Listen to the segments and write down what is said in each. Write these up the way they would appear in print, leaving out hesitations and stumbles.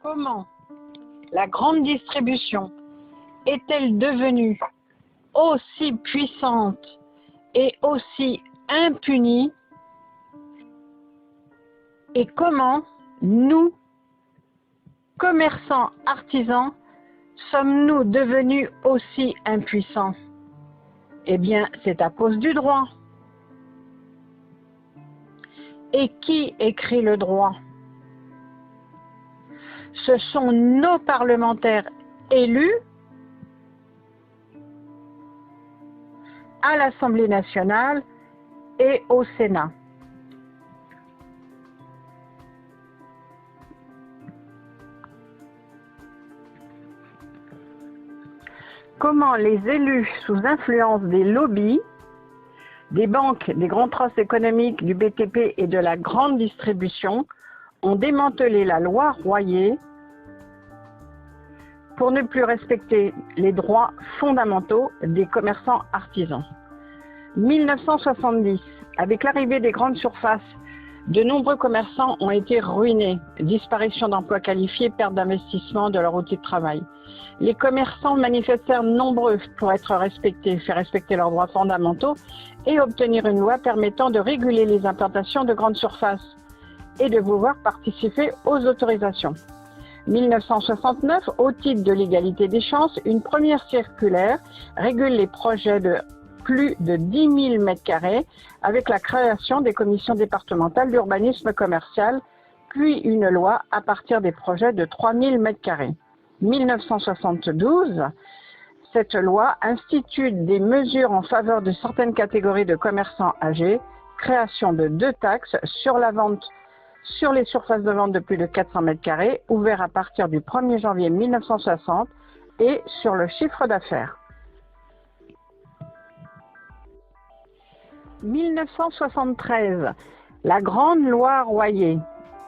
Comment la grande distribution est-elle devenue aussi puissante et aussi impunie? Et comment nous, commerçants, artisans, sommes-nous devenus aussi impuissants? Eh bien, c'est à cause du droit. Et qui écrit le droit? Ce sont nos parlementaires élus à l'Assemblée nationale et au Sénat. Comment les élus sous influence des lobbies, des banques, des grands trusts économiques, du BTP et de la grande distribution ont démantelé la loi Royer pour ne plus respecter les droits fondamentaux des commerçants artisans. 1970, avec l'arrivée des grandes surfaces, de nombreux commerçants ont été ruinés. Disparition d'emplois qualifiés, perte d'investissement de leur outil de travail. Les commerçants manifestèrent nombreux pour être respectés, faire respecter leurs droits fondamentaux et obtenir une loi permettant de réguler les implantations de grandes surfaces et de pouvoir participer aux autorisations. 1969, au titre de l'égalité des chances, une première circulaire régule les projets de plus de 10 000 m² avec la création des commissions départementales d'urbanisme commercial, puis une loi à partir des projets de 3 000 m². 1972, cette loi institue des mesures en faveur de certaines catégories de commerçants âgés, création de 2 taxes sur la vente sur les surfaces de vente de plus de 400 m², ouvertes à partir du 1er janvier 1960, et sur le chiffre d'affaires. 1973, la grande loi Royer.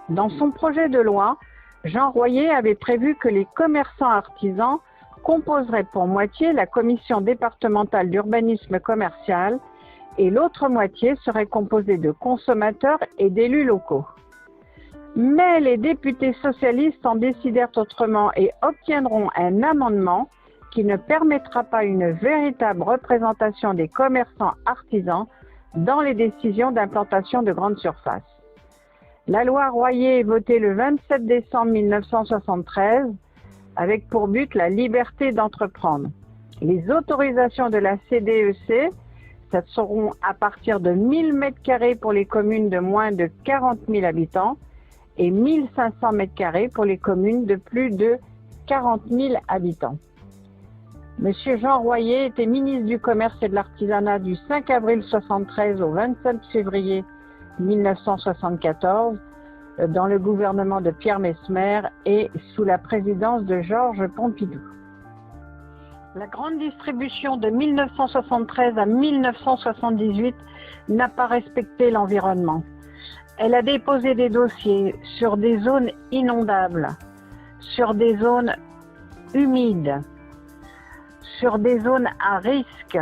Dans son projet de loi, Jean Royer avait prévu que les commerçants artisans composeraient pour moitié la commission départementale d'urbanisme commercial et l'autre moitié serait composée de consommateurs et d'élus locaux. Mais les députés socialistes en décidèrent autrement et obtiendront un amendement qui ne permettra pas une véritable représentation des commerçants artisans dans les décisions d'implantation de grandes surfaces. La loi Royer est votée le 27 décembre 1973 avec pour but la liberté d'entreprendre. Les autorisations de la CDEC, ça seront à partir de 1000 m² pour les communes de moins de 40 000 habitants et 1500 m² pour les communes de plus de 40 000 habitants. Monsieur Jean Royer était ministre du Commerce et de l'Artisanat du 5 avril 1973 au 27 février 1974 dans le gouvernement de Pierre Messmer et sous la présidence de Georges Pompidou. La grande distribution de 1973 à 1978 n'a pas respecté l'environnement. Elle a déposé des dossiers sur des zones inondables, sur des zones humides, sur des zones à risque,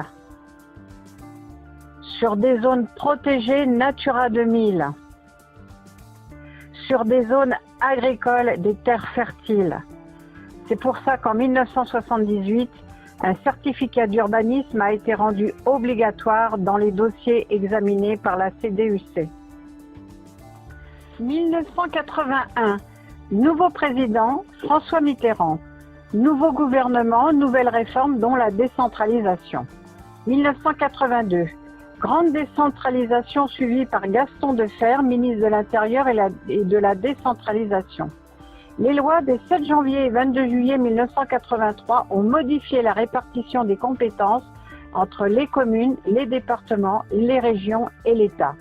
sur des zones protégées Natura 2000, sur des zones agricoles des terres fertiles. C'est pour ça qu'en 1978, un certificat d'urbanisme a été rendu obligatoire dans les dossiers examinés par la CDUC. 1981, nouveau président, François Mitterrand. Nouveau gouvernement, nouvelle réforme dont la décentralisation. 1982, grande décentralisation suivie par Gaston Defferre, ministre de l'Intérieur et de la décentralisation. Les lois des 7 janvier et 22 juillet 1983 ont modifié la répartition des compétences entre les communes, les départements, les régions et l'État.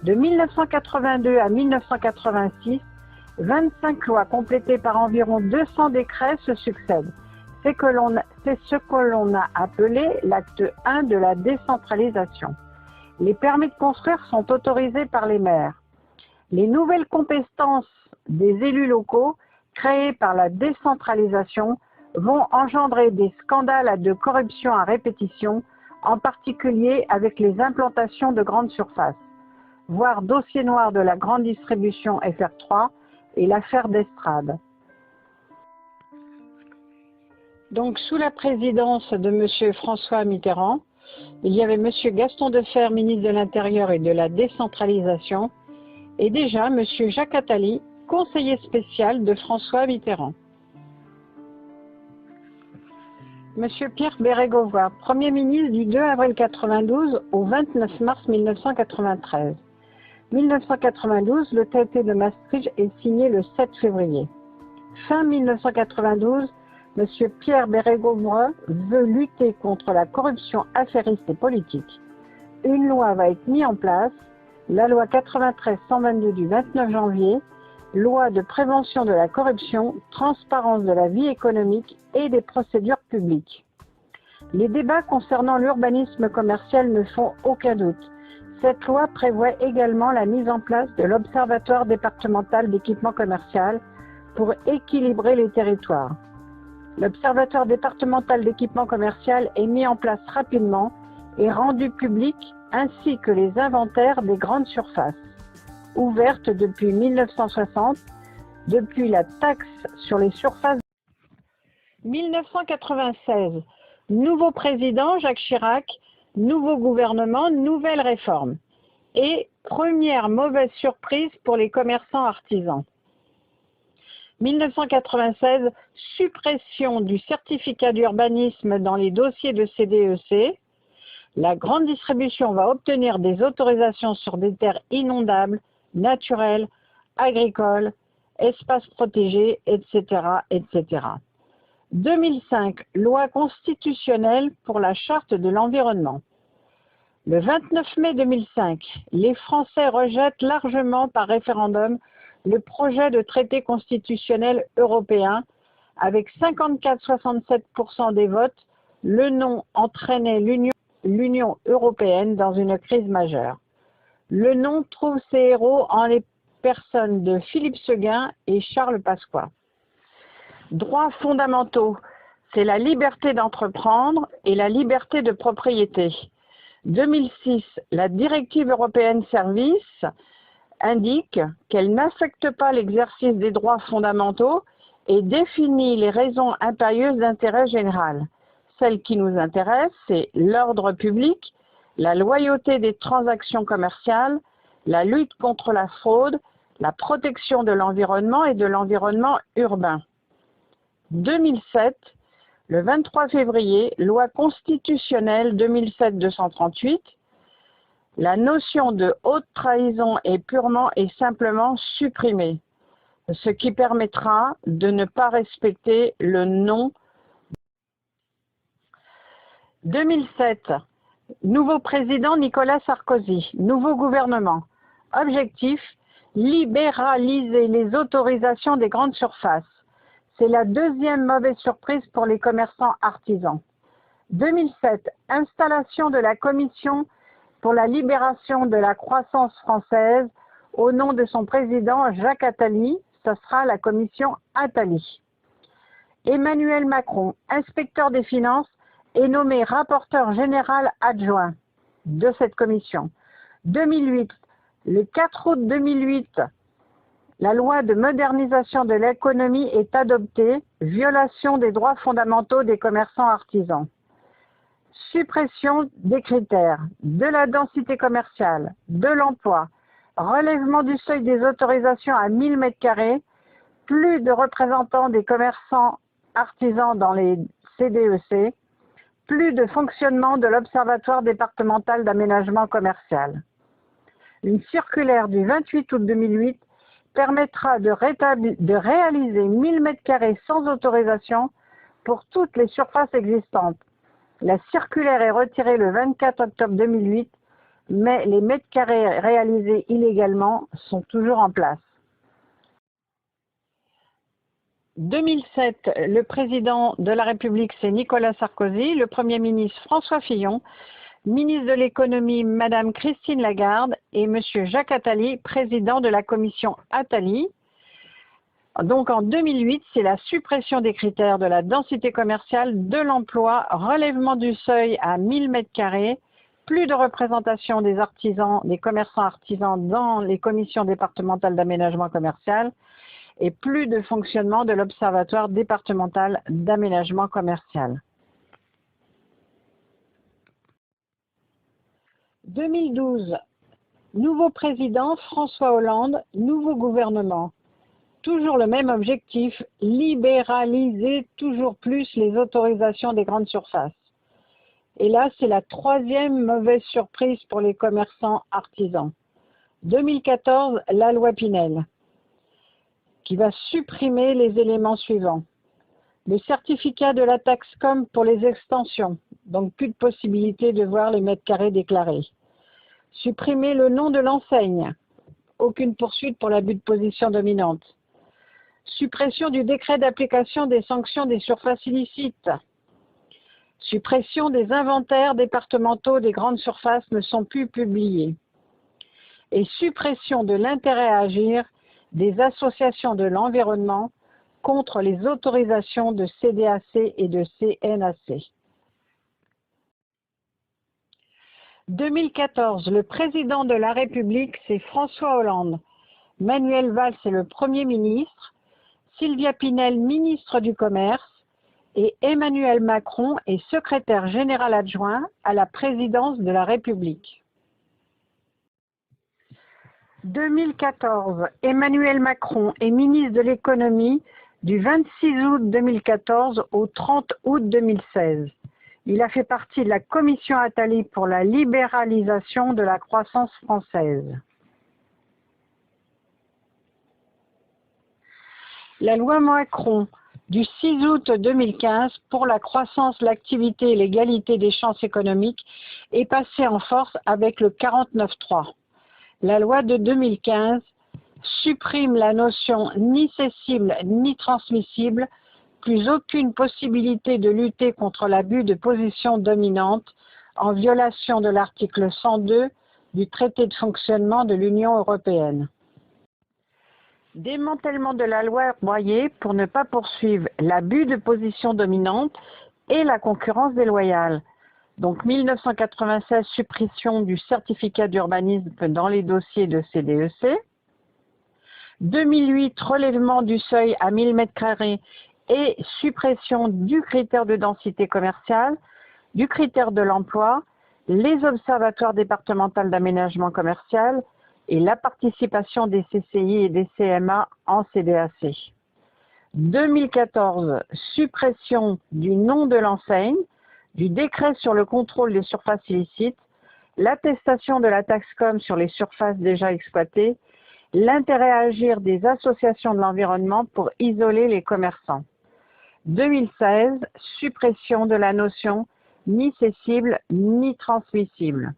De 1982 à 1986, 25 lois complétées par environ 200 décrets se succèdent. C'est ce que l'on a appelé l'acte 1 de la décentralisation. Les permis de construire sont autorisés par les maires. Les nouvelles compétences des élus locaux créées par la décentralisation vont engendrer des scandales de corruption à répétition, en particulier avec les implantations de grandes surfaces. Voir dossier noir de la grande distribution FR3 et l'affaire d'Estrade. Donc, sous la présidence de M. François Mitterrand, il y avait M. Gaston Defferre, ministre de l'Intérieur et de la Décentralisation, et déjà M. Jacques Attali, conseiller spécial de François Mitterrand. M. Pierre Bérégovoy, Premier ministre du 2 avril 1992 au 29 mars 1993. 1992, le traité de Maastricht est signé le 7 février. Fin 1992, M. Pierre Bérégovoy veut lutter contre la corruption affairiste et politique. Une loi va être mise en place, la loi 93-122 du 29 janvier, loi de prévention de la corruption, transparence de la vie économique et des procédures publiques. Les débats concernant l'urbanisme commercial ne font aucun doute. Cette loi prévoit également la mise en place de l'Observatoire départemental d'équipement commercial pour équilibrer les territoires. L'Observatoire départemental d'équipement commercial est mis en place rapidement et rendu public, ainsi que les inventaires des grandes surfaces, ouvertes depuis 1960, depuis la taxe sur les surfaces. 1996, nouveau président Jacques Chirac, nouveau gouvernement, nouvelle réforme. Et première mauvaise surprise pour les commerçants artisans. 1996, suppression du certificat d'urbanisme dans les dossiers de CDEC. La grande distribution va obtenir des autorisations sur des terres inondables, naturelles, agricoles, espaces protégés, etc., etc. 2005, loi constitutionnelle pour la charte de l'environnement. Le 29 mai 2005, les Français rejettent largement par référendum le projet de traité constitutionnel européen. Avec 54,67% des votes, le non entraînait l'Union européenne dans une crise majeure. Le non trouve ses héros en les personnes de Philippe Séguin et Charles Pasqua. Droits fondamentaux, c'est la liberté d'entreprendre et la liberté de propriété. 2006, la directive européenne Services indique qu'elle n'affecte pas l'exercice des droits fondamentaux et définit les raisons impérieuses d'intérêt général. Celle qui nous intéresse, c'est l'ordre public, la loyauté des transactions commerciales, la lutte contre la fraude, la protection de l'environnement et de l'environnement urbain. 2007, le 23 février, loi constitutionnelle 2007-238, la notion de haute trahison est purement et simplement supprimée, ce qui permettra de ne pas respecter le non. 2007, nouveau président Nicolas Sarkozy, nouveau gouvernement. Objectif, libéraliser les autorisations des grandes surfaces. C'est la deuxième mauvaise surprise pour les commerçants artisans. 2007, installation de la Commission pour la libération de la croissance française au nom de son président Jacques Attali, ce sera la commission Attali. Emmanuel Macron, inspecteur des finances, est nommé rapporteur général adjoint de cette commission. 2008, le 4 août 2008, la loi de modernisation de l'économie est adoptée, violation des droits fondamentaux des commerçants artisans. Suppression des critères, de la densité commerciale, de l'emploi, relèvement du seuil des autorisations à 1000 m², plus de représentants des commerçants artisans dans les CDEC, plus de fonctionnement de l'Observatoire départemental d'aménagement commercial. Une circulaire du 28 août 2008 permettra de réaliser 1000 m² sans autorisation pour toutes les surfaces existantes. La circulaire est retirée le 24 octobre 2008, mais les mètres carrés réalisés illégalement sont toujours en place. 2007, le président de la République, c'est Nicolas Sarkozy, le Premier ministre François Fillon, ministre de l'économie, Madame Christine Lagarde et Monsieur Jacques Attali, président de la commission Attali. Donc en 2008, c'est la suppression des critères de la densité commerciale, de l'emploi, relèvement du seuil à 1000 m², plus de représentation des artisans, des commerçants artisans dans les commissions départementales d'aménagement commercial et plus de fonctionnement de l'Observatoire départemental d'aménagement commercial. 2012, nouveau président François Hollande, nouveau gouvernement. Toujours le même objectif, libéraliser toujours plus les autorisations des grandes surfaces. Et là, c'est la troisième mauvaise surprise pour les commerçants artisans. 2014, la loi Pinel, qui va supprimer les éléments suivants. Le certificat de la taxe com pour les extensions, donc plus de possibilité de voir les mètres carrés déclarés. Supprimer le nom de l'enseigne, aucune poursuite pour l'abus de position dominante. Suppression du décret d'application des sanctions des surfaces illicites. Suppression des inventaires départementaux des grandes surfaces ne sont plus publiés. Et suppression de l'intérêt à agir des associations de l'environnement contre les autorisations de CDAC et de CNAC. 2014, le président de la République, c'est François Hollande. Manuel Valls est le Premier ministre. Sylvia Pinel, ministre du Commerce, et Emmanuel Macron est secrétaire général adjoint à la présidence de la République. 2014, Emmanuel Macron est ministre de l'économie du 26 août 2014 au 30 août 2016. Il a fait partie de la commission Attali pour la libéralisation de la croissance française. La loi Macron du 6 août 2015 pour la croissance, l'activité et l'égalité des chances économiques est passée en force avec le 49.3. La loi de 2015 supprime la notion ni cessible ni transmissible, plus aucune possibilité de lutter contre l'abus de position dominante en violation de l'article 102 du traité de fonctionnement de l'Union européenne. Démantèlement de la loi Royer pour ne pas poursuivre l'abus de position dominante et la concurrence déloyale. Donc 1996, suppression du certificat d'urbanisme dans les dossiers de CDEC. 2008, relèvement du seuil à 1000 m² et suppression du critère de densité commerciale, du critère de l'emploi, les observatoires départementaux d'aménagement commercial et la participation des CCI et des CMA en CDAC. 2014, suppression du nom de l'enseigne, du décret sur le contrôle des surfaces illicites, l'attestation de la taxe com sur les surfaces déjà exploitées, l'intérêt à agir des associations de l'environnement pour isoler les commerçants. 2016, suppression de la notion ni cessible ni transmissible.